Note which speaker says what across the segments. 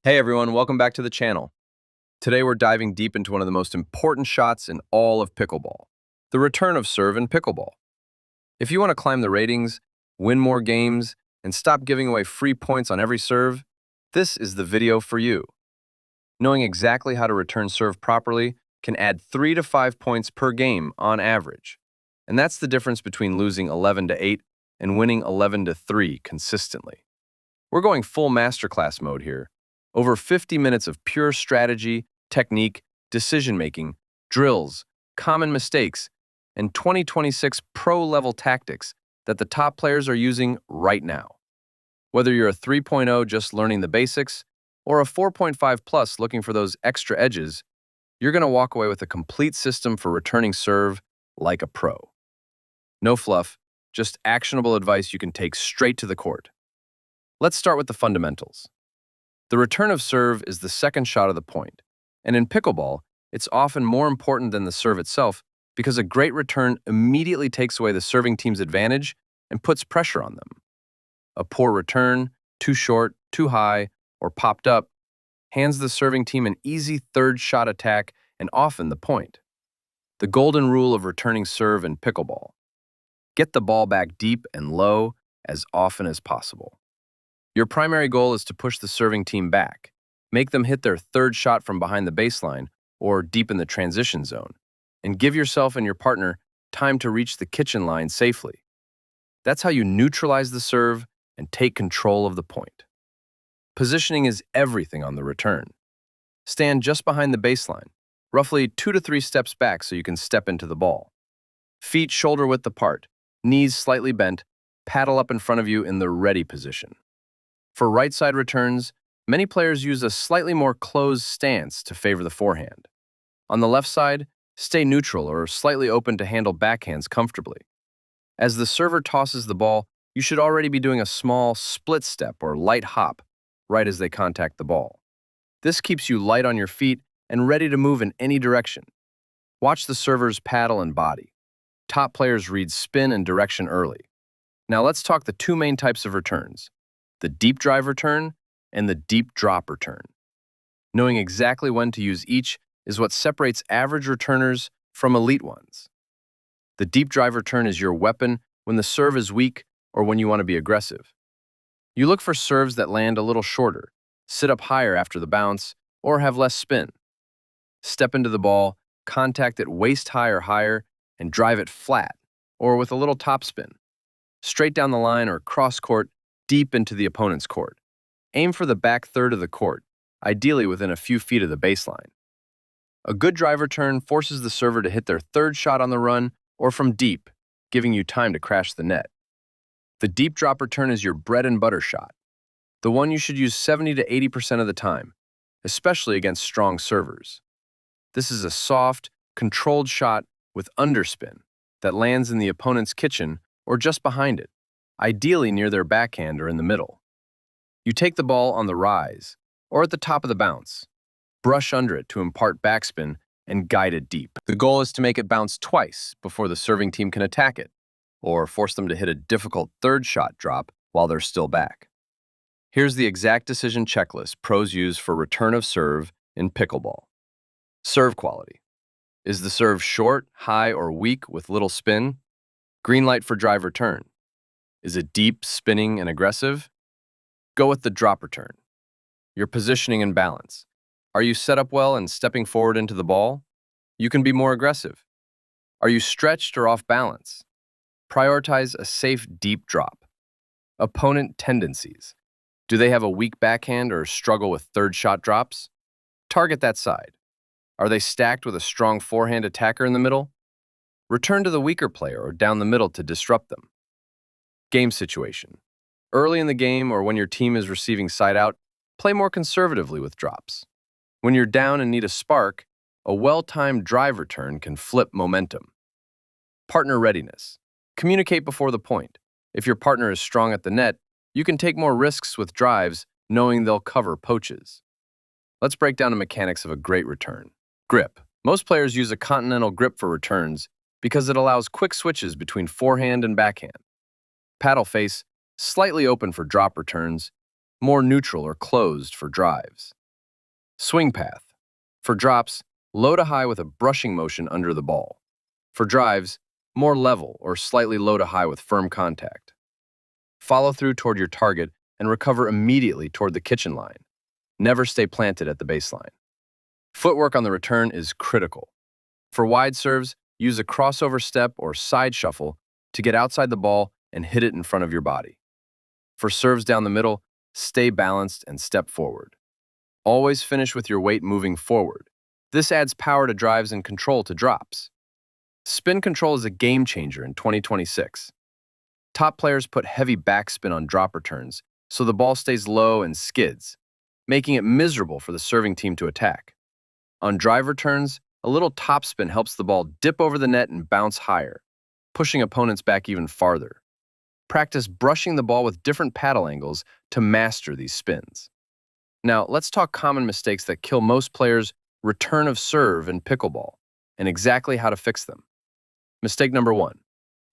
Speaker 1: Hey everyone, welcome back to the channel. Today we're diving deep into one of the most important shots in all of pickleball, the return of serve in pickleball. If you want to climb the ratings, win more games, and stop giving away free points on every serve, this is the video for you. Knowing exactly how to return serve properly can add 3 to 5 points per game on average. And that's the difference between losing 11 to 8 and winning 11 to 3 consistently. We're going full masterclass mode here. Over 50 minutes of pure strategy, technique, decision-making, drills, common mistakes, and 2026 pro-level tactics that the top players are using right now. Whether you're a 3.0 just learning the basics, or a 4.5 plus looking for those extra edges, you're going to walk away with a complete system for returning serve like a pro. No fluff, just actionable advice you can take straight to the court. Let's start with the fundamentals. The return of serve is the second shot of the point, and in pickleball, it's often more important than the serve itself because a great return immediately takes away the serving team's advantage and puts pressure on them. A poor return, too short, too high, or popped up, hands the serving team an easy third shot attack and often the point. The golden rule of returning serve in pickleball: get the ball back deep and low as often as possible. Your primary goal is to push the serving team back, make them hit their third shot from behind the baseline or deep in the transition zone, and give yourself and your partner time to reach the kitchen line safely. That's how you neutralize the serve and take control of the point. Positioning is everything on the return. Stand just behind the baseline, roughly 2 to 3 steps back so you can step into the ball. Feet shoulder-width apart, knees slightly bent, paddle up in front of you in the ready position. For right side returns, many players use a slightly more closed stance to favor the forehand. On the left side, stay neutral or slightly open to handle backhands comfortably. As the server tosses the ball, you should already be doing a small split step or light hop right as they contact the ball. This keeps you light on your feet and ready to move in any direction. Watch the server's paddle and body. Top players read spin and direction early. Now let's talk the two main types of returns: the deep drive return and the deep drop return. Knowing exactly when to use each is what separates average returners from elite ones. The deep drive return is your weapon when the serve is weak or when you want to be aggressive. You look for serves that land a little shorter, sit up higher after the bounce, or have less spin. Step into the ball, contact it waist high or higher, and drive it flat, or with a little topspin. Straight down the line or cross court, deep into the opponent's court. Aim for the back third of the court, ideally within a few feet of the baseline. A good drive return forces the server to hit their third shot on the run or from deep, giving you time to crash the net. The deep drop return is your bread and butter shot, the one you should use 70 to 80% of the time, especially against strong servers. This is a soft, controlled shot with underspin that lands in the opponent's kitchen or just behind it, ideally near their backhand or in the middle. You take the ball on the rise, or at the top of the bounce. Brush under it to impart backspin and guide it deep. The goal is to make it bounce twice before the serving team can attack it, or force them to hit a difficult third shot drop while they're still back. Here's the exact decision checklist pros use for return of serve in pickleball. Serve quality. Is the serve short, high, or weak with little spin? Green light for drive return. Is it deep, spinning, and aggressive? Go with the drop return. Your positioning and balance. Are you set up well and stepping forward into the ball? You can be more aggressive. Are you stretched or off balance? Prioritize a safe, deep drop. Opponent tendencies. Do they have a weak backhand or struggle with third shot drops? Target that side. Are they stacked with a strong forehand attacker in the middle? Return to the weaker player or down the middle to disrupt them. Game situation. Early in the game or when your team is receiving side out, play more conservatively with drops. When you're down and need a spark, a well-timed drive return can flip momentum. Partner readiness. Communicate before the point. If your partner is strong at the net, you can take more risks with drives knowing they'll cover poaches. Let's break down the mechanics of a great return. Grip. Most players use a continental grip for returns because it allows quick switches between forehand and backhand. Paddle face, slightly open for drop returns, more neutral or closed for drives. Swing path. For drops, low to high with a brushing motion under the ball. For drives, more level or slightly low to high with firm contact. Follow through toward your target and recover immediately toward the kitchen line. Never stay planted at the baseline. Footwork on the return is critical. For wide serves, use a crossover step or side shuffle to get outside the ball and hit it in front of your body. For serves down the middle, stay balanced and step forward. Always finish with your weight moving forward. This adds power to drives and control to drops. Spin control is a game changer in 2026. Top players put heavy backspin on drop returns so the ball stays low and skids, making it miserable for the serving team to attack. On drive returns, a little topspin helps the ball dip over the net and bounce higher, pushing opponents back even farther. Practice brushing the ball with different paddle angles to master these spins. Now, let's talk common mistakes that kill most players' return of serve in pickleball, and exactly how to fix them. Mistake number 1,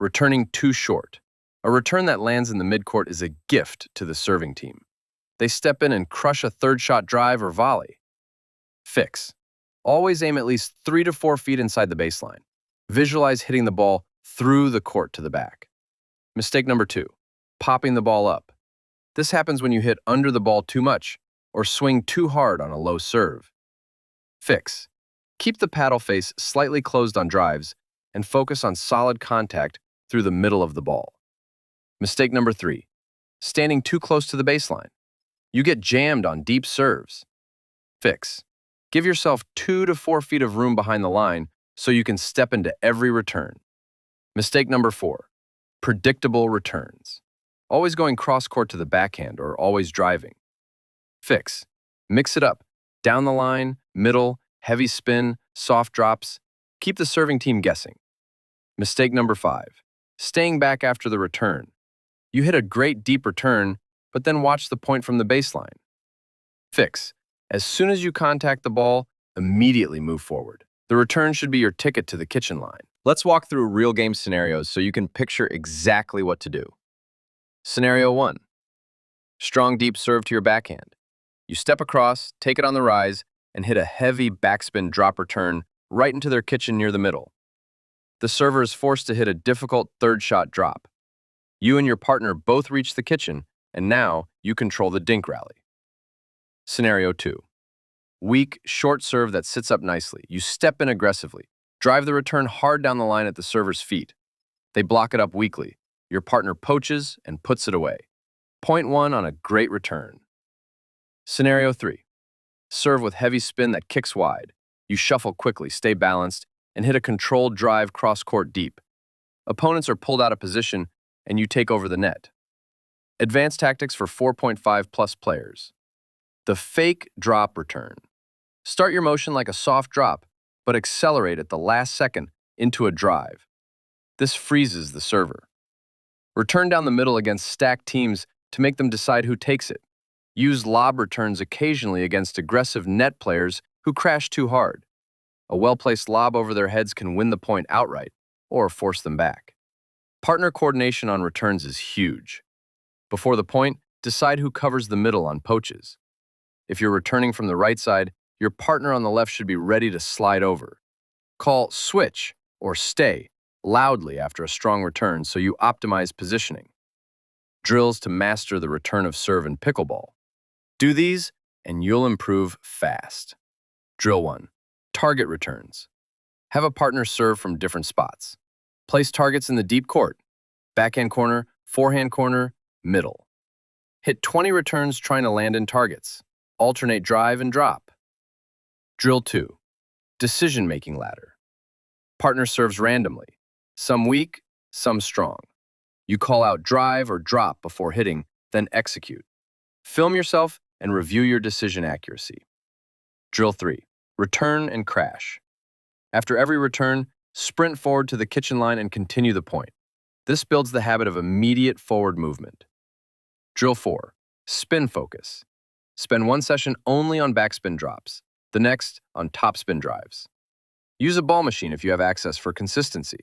Speaker 1: returning too short. A return that lands in the midcourt is a gift to the serving team. They step in and crush a third shot drive or volley. Fix. Always aim at least 3 to 4 feet inside the baseline. Visualize hitting the ball through the court to the back. Mistake number 2, popping the ball up. This happens when you hit under the ball too much or swing too hard on a low serve. Fix. Keep the paddle face slightly closed on drives and focus on solid contact through the middle of the ball. Mistake number 3, standing too close to the baseline. You get jammed on deep serves. Fix. Give yourself 2 to 4 feet of room behind the line so you can step into every return. Mistake number 4, predictable returns. Always going cross-court to the backhand or always driving. Fix. Mix it up. Down the line, middle, heavy spin, soft drops. Keep the serving team guessing. Mistake number 5, staying back after the return. You hit a great deep return, but then watch the point from the baseline. Fix. As soon as you contact the ball, immediately move forward. The return should be your ticket to the kitchen line. Let's walk through real game scenarios so you can picture exactly what to do. Scenario 1. Strong deep serve to your backhand. You step across, take it on the rise, and hit a heavy backspin drop return right into their kitchen near the middle. The server is forced to hit a difficult third shot drop. You and your partner both reach the kitchen, and now you control the dink rally. Scenario 2. Weak, short serve that sits up nicely. You step in aggressively. Drive the return hard down the line at the server's feet. They block it up weakly. Your partner poaches and puts it away. Point 1 on a great return. Scenario 3. Serve with heavy spin that kicks wide. You shuffle quickly, stay balanced, and hit a controlled drive cross-court deep. Opponents are pulled out of position, and you take over the net. Advanced tactics for 4.5 plus players. The fake drop return. Start your motion like a soft drop, but accelerate at the last second into a drive. This freezes the server. Return down the middle against stacked teams to make them decide who takes it. Use lob returns occasionally against aggressive net players who crash too hard. A well-placed lob over their heads can win the point outright or force them back. Partner coordination on returns is huge. Before the point, decide who covers the middle on poaches. If you're returning from the right side, your partner on the left should be ready to slide over. Call switch or stay loudly after a strong return so you optimize positioning. Drills to master the return of serve in pickleball. Do these and you'll improve fast. Drill 1. Target returns. Have a partner serve from different spots. Place targets in the deep court, backhand corner, forehand corner, middle. Hit 20 returns trying to land in targets. Alternate drive and drop. Drill 2. Decision-making ladder. Partner serves randomly. Some weak, some strong. You call out drive or drop before hitting, then execute. Film yourself and review your decision accuracy. Drill 3. Return and crash. After every return, sprint forward to the kitchen line and continue the point. This builds the habit of immediate forward movement. Drill 4. Spin focus. Spend one session only on backspin drops, the next on topspin drives. Use a ball machine if you have access for consistency.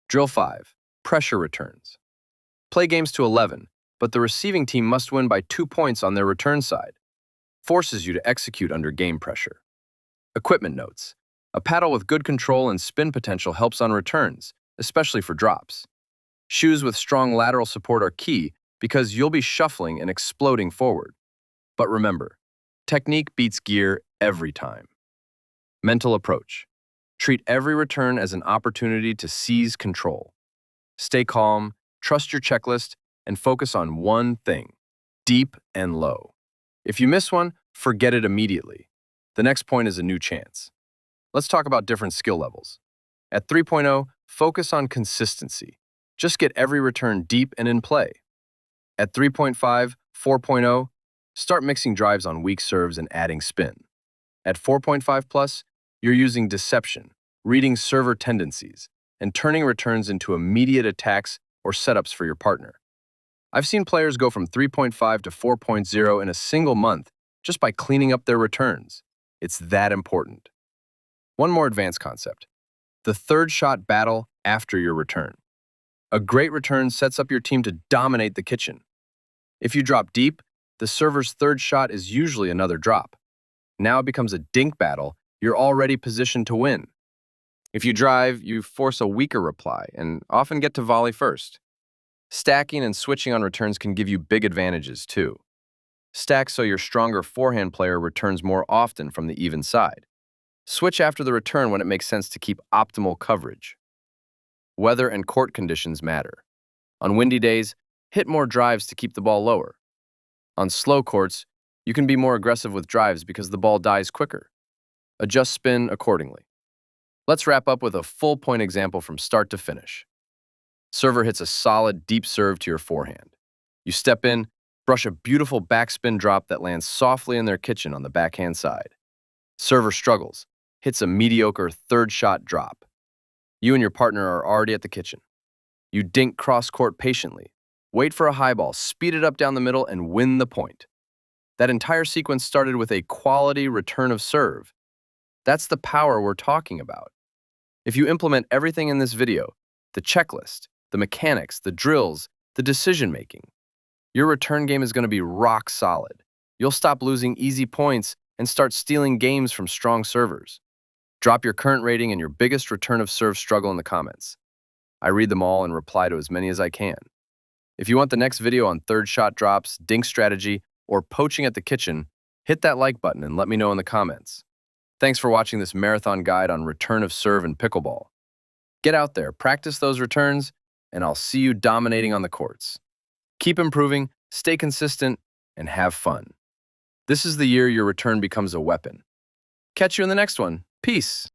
Speaker 1: Drill 5. Pressure returns. Play games to 11, but the receiving team must win by 2 points on their return side. Forces you to execute under game pressure. Equipment notes. A paddle with good control and spin potential helps on returns, especially for drops. Shoes with strong lateral support are key because you'll be shuffling and exploding forward. But remember, technique beats gear every time. Mental approach. Treat every return as an opportunity to seize control. Stay calm, trust your checklist, and focus on one thing: deep and low. If you miss one, forget it immediately. The next point is a new chance. Let's talk about different skill levels. At 3.0, focus on consistency. Just get every return deep and in play. At 3.5, 4.0, start mixing drives on weak serves and adding spin. At 4.5 plus, you're using deception, reading server tendencies, and turning returns into immediate attacks or setups for your partner. I've seen players go from 3.5 to 4.0 in a single month just by cleaning up their returns. It's that important. One more advanced concept: the third shot battle after your return. A great return sets up your team to dominate the kitchen. If you drop deep, the server's third shot is usually another drop. Now it becomes a dink battle. You're already positioned to win. If you drive, you force a weaker reply and often get to volley first. Stacking and switching on returns can give you big advantages too. Stack so your stronger forehand player returns more often from the even side. Switch after the return when it makes sense to keep optimal coverage. Weather and court conditions matter. On windy days, hit more drives to keep the ball lower. On slow courts, you can be more aggressive with drives because the ball dies quicker. Adjust spin accordingly. Let's wrap up with a full point example from start to finish. Server hits a solid, deep serve to your forehand. You step in, brush a beautiful backspin drop that lands softly in their kitchen on the backhand side. Server struggles, hits a mediocre third shot drop. You and your partner are already at the kitchen. You dink cross-court patiently, wait for a high ball, speed it up down the middle, and win the point. That entire sequence started with a quality return of serve. That's the power we're talking about. If you implement everything in this video, the checklist, the mechanics, the drills, the decision-making, your return game is going to be rock solid. You'll stop losing easy points and start stealing games from strong servers. Drop your current rating and your biggest return of serve struggle in the comments. I read them all and reply to as many as I can. If you want the next video on third shot drops, dink strategy, or poaching at the kitchen, hit that like button and let me know in the comments. Thanks for watching this marathon guide on return of serve and pickleball. Get out there, practice those returns, and I'll see you dominating on the courts. Keep improving, stay consistent, and have fun. This is the year your return becomes a weapon. Catch you in the next one. Peace.